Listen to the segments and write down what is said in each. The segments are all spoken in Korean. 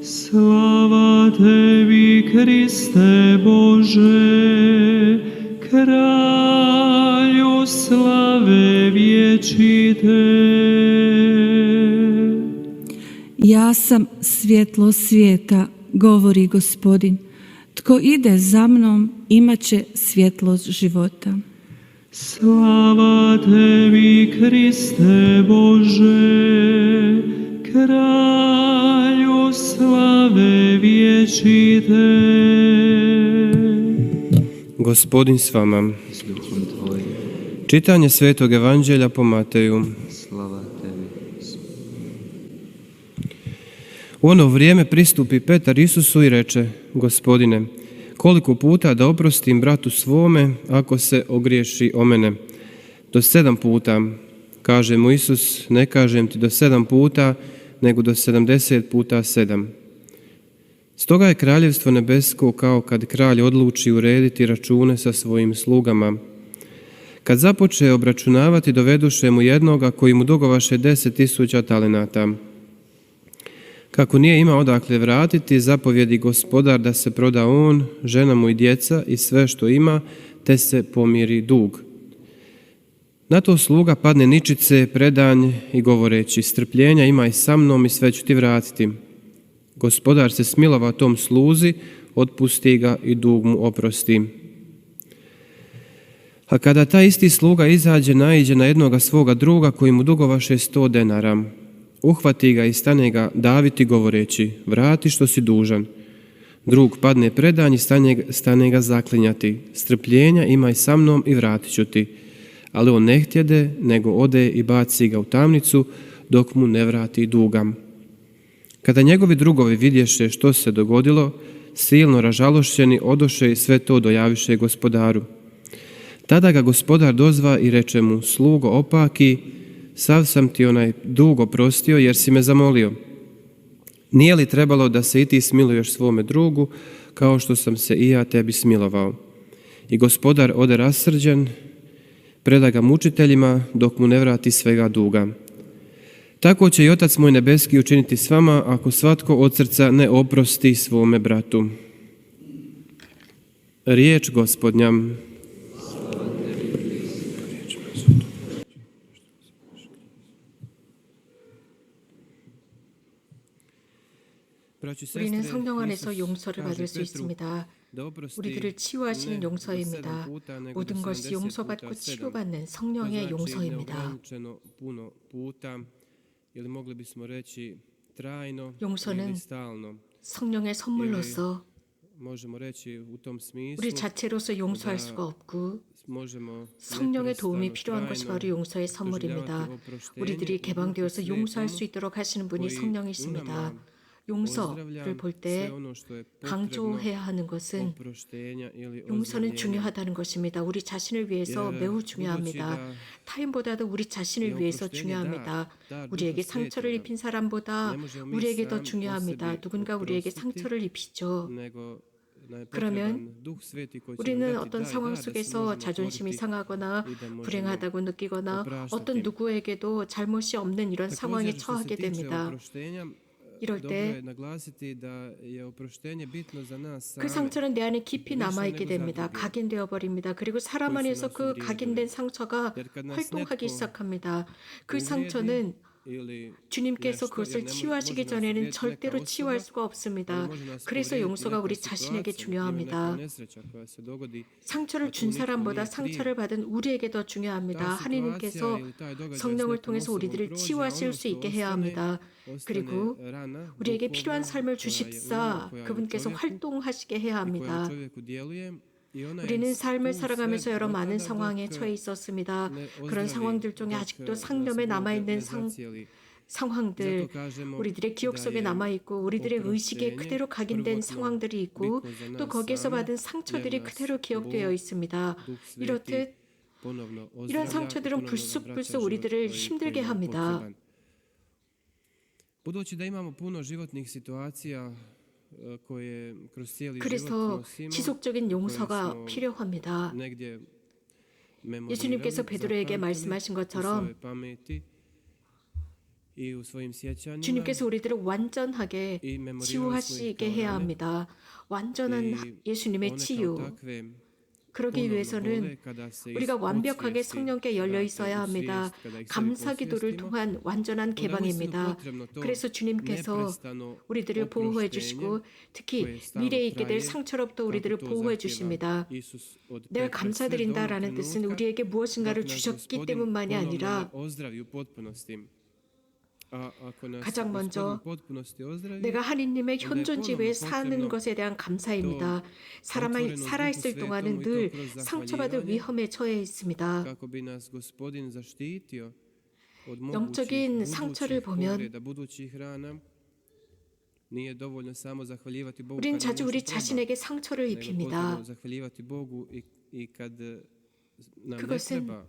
Slava tebi, Kriste Bože, kralju slave vječite. Ja sam svjetlo svijeta, govori Gospodin. Tko ide za mnom, imat će svjetlost života. Slava tebi, Kriste Bože, kralju slave vječite. Gospodin s vama. Čitanje Svetog Evanđelja po Mateju. Slava tebi. U ono vrijeme pristupi Petar Isusu i reče: Gospodine, koliko puta da oprostim bratu svome ako se ogriješi o mene? Do 7 puta. Kaže mu Isus: ne kažem ti do 7 puta, nego do 70 puta 7. Stoga je kraljevstvo nebesko kao kad kralj odluči urediti račune sa svojim slugama. Kad započe obračunavati, doveduše mu jednoga koji mu dugovaše 10.000 talenata. Kako nije imao odakle vratiti, zapovjedi gospodar da se proda on, žena mu i djeca i sve što ima, te se pomiri dug. Na to sluga padne ničice, predanj i govoreći: strpljenja imaj sa mnom i sve ću ti vratiti. Gospodar se smilova tom sluzi, otpusti ga i dug mu oprosti. A kada taj isti sluga izađe, naiđe na jednoga svoga druga koji mu dugovaše 100 denara. Uhvati ga i stane ga daviti govoreći: vrati što si dužan. Drug padne predanj i stane ga zaklinjati: strpljenja imaj sa mnom i vratit ću ti. Ali on ne htjede, nego ode i baci ga u tamnicu dok mu ne vrati duga. Kada njegovi drugovi vidješe što se dogodilo, silno ražalošćeni odoše i sve to dojaviše gospodaru. Tada ga gospodar dozva i reče mu: slugo opaki, sav sam ti onaj dug oprostio jer si me zamolio. Nije li trebalo da se i ti smiluješ svome drugu, kao što sam se i ja tebi smilovao? I gospodar ode rasrđen, preda ga mučiteljima dok mu ne vrati svega duga. Tako će i Otac moj nebeski učiniti s vama, ako svatko od srca ne oprosti svome bratu. Riječ Gospodnja. 우리는 성령 안에서 용서를 받을 수 있습니다. 우리들을 치유하시는 용서입니다. 모든 것이 용서받고 치유받는 성령의 용서입니다. 용서는 성령의 선물로서 우리 자체로서 용서할 수가 없고 성령의 도움이 필요한 것이 바로 용서의 선물입니다. 우리들이 개방되어서 용서할 수 있도록 하시는 분이 성령이십니다. 용서를 볼 때 강조해야 하는 것은 용서는 중요하다는 것입니다. 우리 자신을 위해서 매우 중요합니다. 타인보다도 우리 자신을 위해서 중요합니다. 우리에게 상처를 입힌 사람보다 우리에게 더 중요합니다. 누군가 우리에게 상처를 입히죠. 그러면 우리는 어떤 상황 속에서 자존심이 상하거나 불행하다고 느끼거나 어떤 누구에게도 잘못이 없는 이런 상황에 처하게 됩니다. 이럴 때 그 상처는 내 안에 깊이 남아있게 됩니다. 각인되어 버립니다. 그리고 사람 안에서 그 각인된 상처가 활동하기 시작합니다. 그 상처는 주님께서 그것을 치유하시기 전에는 절대로 치유할 수가 없습니다. 그래서 용서가 우리 자신에게 중요합니다. 상처를 준 사람보다 상처를 받은 우리에게 더 중요합니다. 하나님께서 성령을 통해서 우리들을 치유하실 수 있게 해야 합니다. 그리고 우리에게 필요한 삶을 주십사 그분께서 활동하시게 해야 합니다. 우리는 삶을 살아가면서 여러 많은 상황에 처해 있었습니다. 그런 상황들 중에 아직도 상념에 남아있는 상황들, 우리들의 기억 속에 남아있고 우리들의 의식에 그대로 각인된 상황들이 있고 또 거기에서 받은 상처들이 그대로 기억되어 있습니다. 이렇듯 이런 상처들은 불쑥불쑥 우리들을 힘들게 합니다. 그래서 지속적인 용서가 필요합니다. 예수님께서 베드로에게 말씀하신 것처럼 i u svojim sjećanjima 주님께서 우리들을 완전하게 i memorirali smo ih 치유하시게 kao 해야 rane 합니다. 완전한 i 예수님의 one kao 치유. takve 그러기 ponovno 위해서는 bole kada se 우리가 완벽하게 podsvijesti 성령께 열려 vrate 있어야 u 합니다. svijest, kada ih sebi 감사 기도를 podsvijestimo, 통한 완전한 onda uistinu 개방입니다. potrebno to 그래서 주님께서 neprestano 우리들을 보호해 주시고 특히 koje stalno 미래에 있게 될 traje, 상처로부터 kako 우리들을 to 보호해 zahtjeva 주십니다. Isus od 내가 Petra sve do 감사드린다라는 onog 뜻은 trenutka 우리에게 무엇인가를 dok nas 주셨기 Gospodin 때문만이 ponovno 아니라 ne ozdravi u potpunosti. A ako nas 가장 먼저 Gospodin u potpunosti ozdravi, 내가 하느님의 onda je 현존 ponovno 집에 사는 potrebno 것에 대한 감사입니다. 사람이 살아있을 동안은 늘 상처받을 위험에 처해 있습니다. kako bi nas Gospodin zaštitio od 영적인 mogućih 상처를 budućih 보면 povreda, budućih rana, nije dovoljno samo zahvaljivati Bogu 우린 kad nam 자주 nešto 우리 treba, 자신에게 상처를 nego 입힙니다. potrebno zahvaljivati Bogu i kad nam ne 그것은 treba,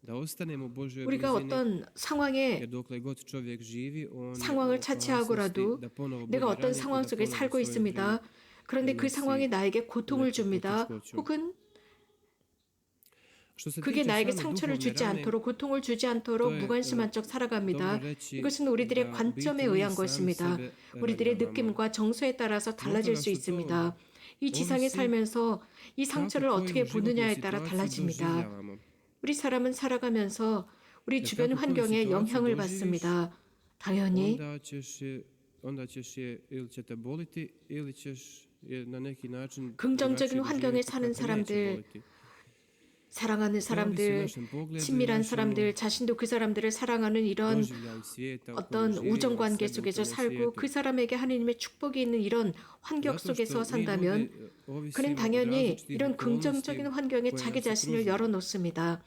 da ostanemo u Božjoj 우리가 blizini, 어떤 상황에 jer dokle god čovjek živi, on je u 상황을 opasnosti 차치하고라도 da ponovo bude 내가 어떤 ranjen i 상황 da 속에 ponovo 살고 svojom 있습니다. 그런데 그 상황이 나에게 고통을 줍니다. 혹은 Što se 그게 tiče 나에게 same 상처를 duhovne 주지 rane, 않도록 고통을 주지 않도록 또, 무관심한 척 살아갑니다. dobro reći 이것은 우리들의 da 관점에 biti 의한 mi 것입니다. sami sebe 우리들의 ranjavamo. 느낌과 정서에 따라서 달라질 수 그러나 있습니다. 이 지상에 어느새 살면서 이 상처를 kako 어떻게 koju životnu 보느냐에 따라 situaciju 달라집니다. doživljavamo. 우리 사람은 살아가면서 우리 주변 kako koju 환경에 situaciju 영향을 doživiš, 받습니다. 당연히 onda ćeš je ili će te boliti ili ćeš je na neki način 긍정적인 drugačije 환경에 doživjeti 사는 kako neće 사람들, boliti. 사랑하는 사람들, 친밀한 사람들, 자신도 그 사람들을 사랑하는 이런 Doživljaj svijeta u kojem 어떤 živimo, 우정 관계 sebe u 속에서 tome 살고 svijetu. 그 사람에게 하느님의 축복이 있는 이런 환경 Zato što 속에서 mi 산다면 ljudi ovisimo 그는 od 당연히 različitih 이런 okolnosti 긍정적인 환경에 koje 자기 nas 자신을 okružuju. 열어놓습니다.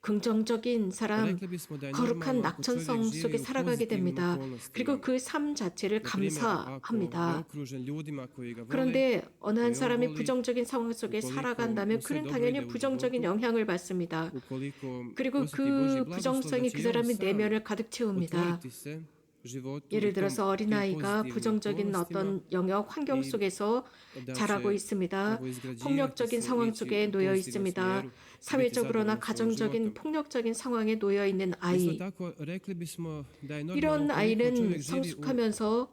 긍정적인 사람, Rekli bismo da je 거룩한 normalno ako čovjek 낙천성 živi 속에 u 살아가게 pozitivnim 됩니다. okolnostima. 그리고 그 삶 자체를 Na primjer, ako je 감사합니다. okružen ljudima koji ga vole, 그런데 어느 한 koji 사람이 on voli, 부정적인 상황 속에 ukoliko 살아간다면 mu se 그는 dobro 당연히 ide u 부정적인 životu, 영향을 받습니다. ukoliko 그리고 osjeti 그 Božji blagoslov, 부정성이 da 그 će i on 사람의 sam 내면을 가득 채웁니다. otvoriti se životu 예를 i 들어서 tim 어린아이가 pozitivnim 부정적인 okolnostima 어떤 영역 환경 i 속에서 da 자라고 će 있습니다. tako izgrađivati 폭력적인 se, 상황 ići 속에 u 놓여 pozitivnom 있습니다. smjeru, biti 사회적으로나 zadovoljan svojim 가정적인 životom. 폭력적인 상황에 놓여 있는 Isto 아이. tako, rekli bismo da je normalno 이런 ukoliko 아이는 čovjek živi u 성숙하면서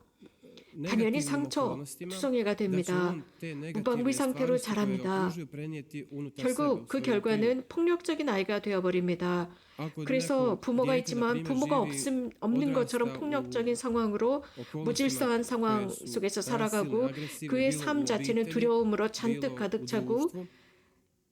당연히 negativnim 상처 okolnostima, 투성이가 da će 됩니다. on te 무방비 negativne 상태로 stvari koje ga 자랍니다. okružuju prenijeti unutar sebe, u 결국 그 svoju 결과는 폭력적인 아이가 되어버립니다. Ako 그래서 neko 부모가 dijete, 있지만 na primjer, 부모가 živi, 없는 것처럼 odrasta 폭력적인 u 상황으로 okolnostima 무질서한 상황 koje su 속에서 nasilne, 살아가고 agresivne, 그의 bilo 삶 u 자체는 obitelji, 두려움으로 잔뜩 bilo u 가득 차고 društvu,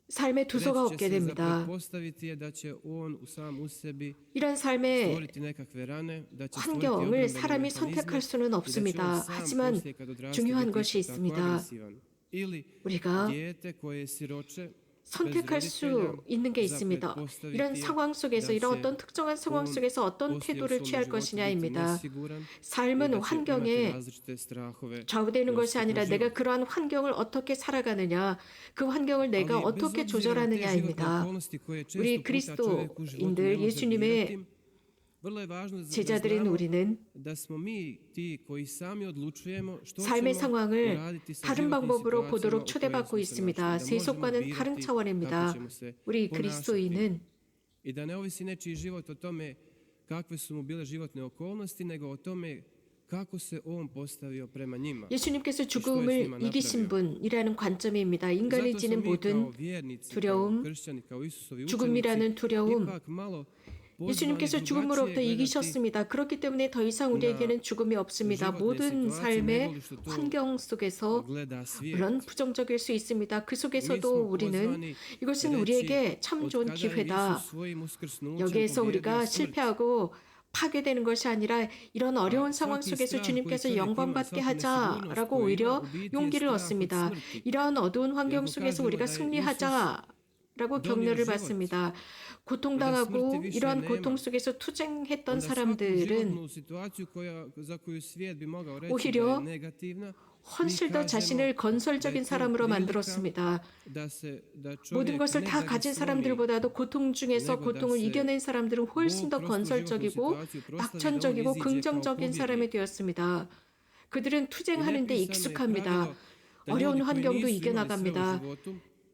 삶에 두서가 treći će 없게 se za 됩니다. pretpostaviti je da će on sam u sebi 이런 삶에 stvoriti nekakve rane, da će stvoriti 환경을 obrambene 사람이 mehanizme 선택할 수는 i da će on 없습니다. sam 하지만 poslije kad odraste 중요한 biti 것이 isto tako 있습니다. agresivan. Ili 우리가 dijete koje je siroče, 선택할 수 있는 게 있습니다. 이런 상황 속에서 이런 어떤 특정한 상황 속에서 어떤 태도를 취할 것이냐입니다. 삶은 환경에 좌우되는 것이 아니라 내가 그러한 환경을 어떻게 살아가느냐, 그 환경을 내가 어떻게 조절하느냐입니다. 우리 그리스도인들, 예수님의 제자들인 우리는 삶의 상황을 다른 방법으로 보도록 초대받고 있습니다. 세속과는 다른 차원입니다. 우리 그리스도인은 I da ne ovisi nečiji život o tome kakve su mu bile životne okolnosti, nego o tome kako se on postavio prema njima. 예수님께서 죽음을 이기신 분이라는 관점입니다. 인간이 지닌 모든 두려움, 죽음이라는 두려움, 예수님께서 죽음으로부터 이기셨습니다. 그렇기 때문에 더 이상 우리에게는 죽음이 없습니다. 모든 삶의 환경 속에서 물론 부정적일 수 있습니다. 그 속에서도 우리는 이것은 우리에게 참 좋은 기회다. 여기에서 우리가 실패하고 파괴되는 것이 아니라 이런 어려운 상황 속에서 주님께서 영광받게 하자라고 오히려 용기를 얻습니다. 이러한 어두운 환경 속에서 우리가 승리하자라고 격려를 받습니다. 고통당하고 이러한 고통 속에서 투쟁했던 사람들은 오히려 훨씬 더 자신을 건설적인 사람으로 만들었습니다. 모든 것을 다 가진 사람들보다도 고통 중에서 고통을 이겨낸 사람들은 훨씬 더 건설적이고 낙천적이고 긍정적인 사람이 되었습니다. 그들은 투쟁하는 데 익숙합니다. 어려운 환경도 이겨나갑니다.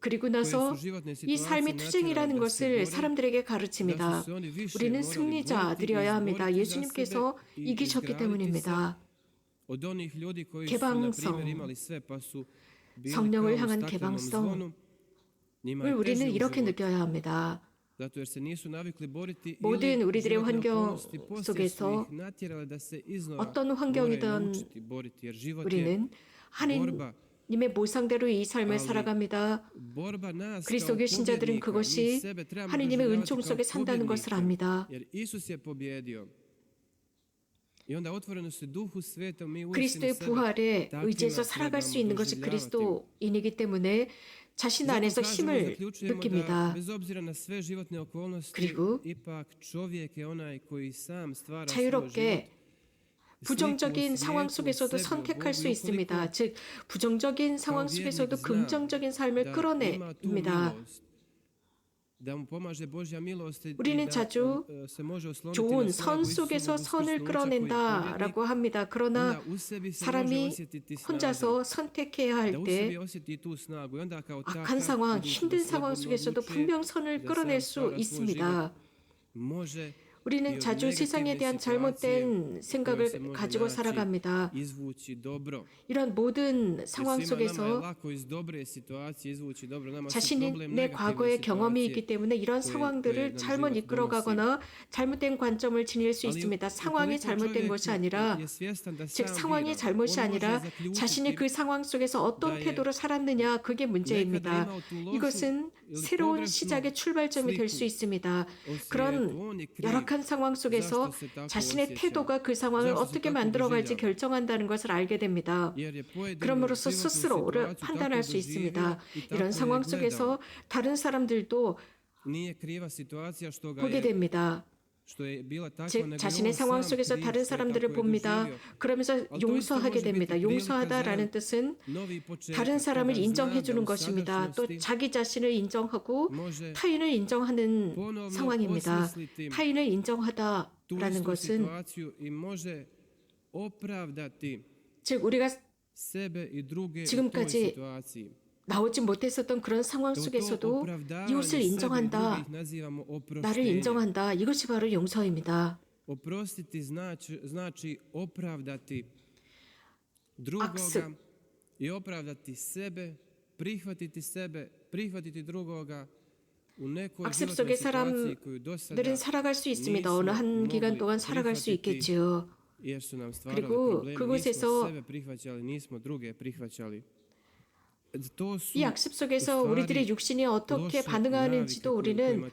그리고 나서 이 삶이 투쟁이라는 것을 사람들에게 가르칩니다. 우리는 승리자들이어야 합니다. 예수님께서 이기셨기 때문입니다. 개방성, 성령을 향한 개방성을 우리는 이렇게 느껴야 합니다. 모든 우리들의 환경 속에서 어떤 환경이든 우리는 하나님의 모상대로 이 삶을 살아갑니다. 그리스도교 신자들은 그것이 하나님의 은총 속에 산다는 것을 압니다. 그리스도의 부활에 의지해서 살아갈 수 있는 것이 그리스도인이기 때문에 자신 안에서 힘을 느낍니다. 그리고 자유롭게 부정적인 상황 속에서도 선택할 수 있습니다. 즉 부정적인 상황 속에서도 긍정적인 삶을 끌어냅니다. 우리는 자주 좋은 선 속에서 선을 끌어낸다라고 합니다. 그러나 사람이 혼자서 선택해야 할 때 악한 상황, 힘든 상황 속에서도 분명 선을 끌어낼 수 있습니다. 우리는 자주 세상에 대한 잘못된 생각을 가지고 살아갑니다. 이런 모든 상황 속에서 자신의 과거의 경험이 있기 때문에 이런 상황들을 잘못 이끌어가거나 잘못된 관점을 지닐 수 있습니다. 상황이 잘못된 것이 아니라, 즉 상황이 잘못이 아니라 자신이 그 상황 속에서 어떤 태도로 살았느냐, 그게 문제입니다. 이것은 새로운 시작의 출발점이 될 수 있습니다. 그런 열악한 상황 속에서 자신의 태도가 그 상황을 어떻게 만들어갈지 결정한다는 것을 알게 됩니다. 그럼으로써 스스로를 판단할 수 있습니다. 이런 상황 속에서 다른 사람들도 보게 됩니다. 즉 자신의 상황 속에서 다른 사람들을 봅니다. 그러면서 용서하게 됩니다. 용서하다라는 뜻은 다른 사람을 인정해 주는 것입니다. 또 자기 자신을 인정하고 타인을 인정하는 상황입니다. 타인을 인정하다라는 것은 즉 우리가 지금까지 나오지 못했었던 그런 상황 속에서도 이웃을 인정한다, 나를 인정한다, 이것이 바로 용서입니다. 악습, 악습 속에 사람들은 살아갈 수 있습니다. 어느 한 기간 동안 살아갈 수 있겠지요. 그리고 그곳에서 이 악습 속에서 우리들의 육신이 어떻게 반응하는지도 우리는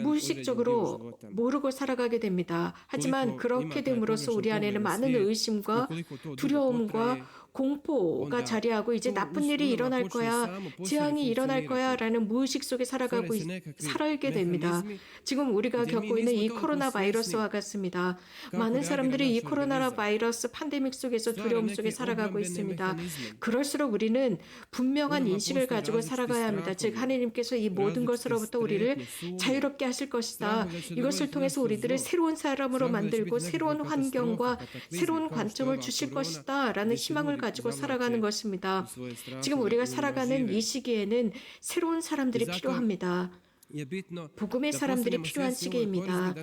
무의식적으로 모르고 살아가게 됩니다. 하지만 그렇게 됨으로써 우리 안에는 많은 의심과 두려움과 공포가 자리하고 이제 나쁜 일이 일어날 거야, 재앙이 일어날 거야 라는 무의식 속에 살게 됩니다. 지금 우리가 겪고 있는 이 코로나 바이러스와 같습니다. 많은 사람들이 이 코로나 바이러스 팬데믹 속에서 두려움 속에 살아가고 있습니다. 그럴수록 우리는 분명한 인식을 가지고 살아가야 합니다. 즉 하나님께서 이 모든 것으로부터 우리를 자유롭게 하실 것이다. 이것을 통해서 우리들을 새로운 사람으로 만들고 새로운 환경과 새로운 관점을 주실 것이다 라는 희망을 가지고 살아가는 것입니다. 지금 우리가 살아가는 이 시기에는 새로운 사람들이 필요합니다. 복음의 사람들이 필요한 시기입니다.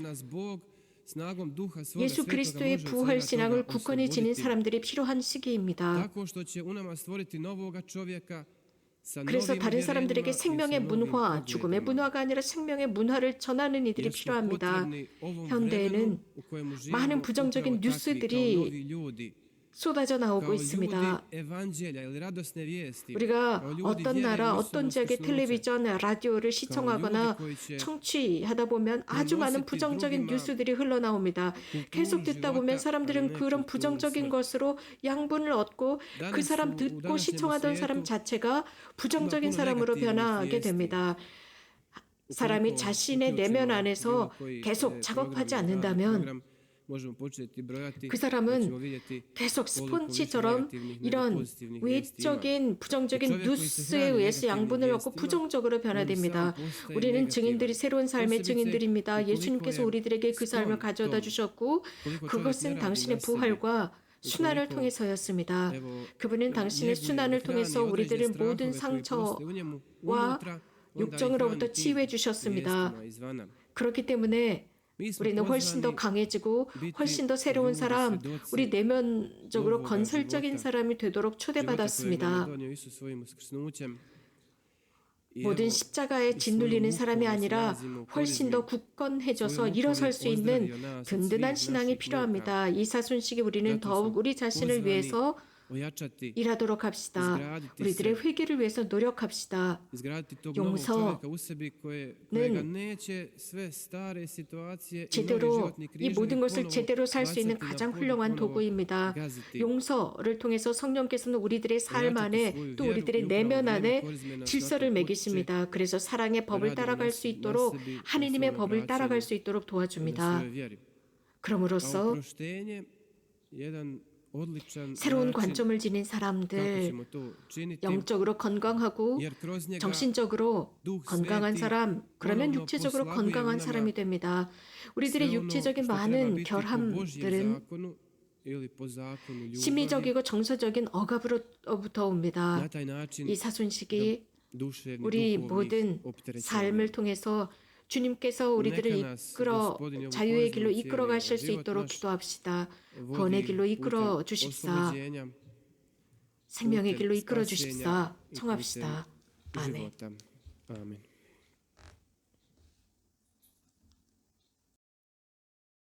예수 그리스도의 부활 신앙을 굳건히 지닌 사람들이 필요한 시기입니다. 그래서 다른 사람들에게 생명의 문화, 죽음의 문화가 아니라 생명의 문화를 전하는 이들이 필요합니다. 현대에는 많은 부정적인 뉴스들이 쏟아져 나오고 있습니다. 우리가 어떤 나라, 어떤 지역의 텔레비전, 라디오를 시청하거나 청취하다 보면 아주 많은 부정적인 뉴스들이 흘러나옵니다. 계속 듣다 보면 사람들은 그런 부정적인 것으로 양분을 얻고 그 사람 듣고 시청하던 사람 자체가 부정적인 사람으로 변하게 됩니다. 사람이 자신의 내면 안에서 계속 작업하지 않는다면 그 사람은 계속 스폰지처럼 이런 외적인 부정적인 뉴스에 의해서 양분을 얻고 부정적으로 변화됩니다. 우리는 증인들이 새로운 삶의 증인들입니다. 예수님께서 우리들에게 그 삶을 가져다 주셨고 그것은 당신의 부활과 순환을 통해서였습니다. 그분은 당신의 순환을 통해서 우리들의 모든 상처와 욕정으로부터 치유해 주셨습니다. 그렇기 때문에 우리는 훨씬 더 강해지고 훨씬 더 새로운 사람, 우리 내면적으로 건설적인 사람이 되도록 초대받았습니다. 모든 십자가에 짓눌리는 사람이 아니라 훨씬 더 굳건해져서 일어설 수 있는 든든한 신앙이 필요합니다. 이 사순식에 우리는 더욱 우리 자신을 위해서 일하도록 합시다. 우리들의 회개를 위해서 노력합시다. 용서는 제대로 이 모든 것을 제대로 살 수 있는 가장 훌륭한 도구입니다. 용서를 통해서 성령께서는 우리들의 삶 안에 또 우리들의 내면 안에 질서를 매기십니다. 그래서 사랑의 법을 따라갈 수 있도록 하느님의 법을 따라갈 수 있도록 도와줍니다. 그럼으로써 새로운 관점을 지닌 사람들, 영적으로 건강하고 정신적으로 건강한 사람, 그러면 육체적으로 건강한 사람이 됩니다. 우리들의 육체적인 많은 결함들은 심리적이고 정서적인 억압으로부터 옵니다. 이 사순식이 우리 모든 삶을 통해서 주님께서 우리들을 이끌어 자유의 길로 이끌어 가실 수 있도록 기도합시다. 구원의 길로 이끌어 주십사. 생명의 길로 이끌어 주십사. 청합시다. 아멘.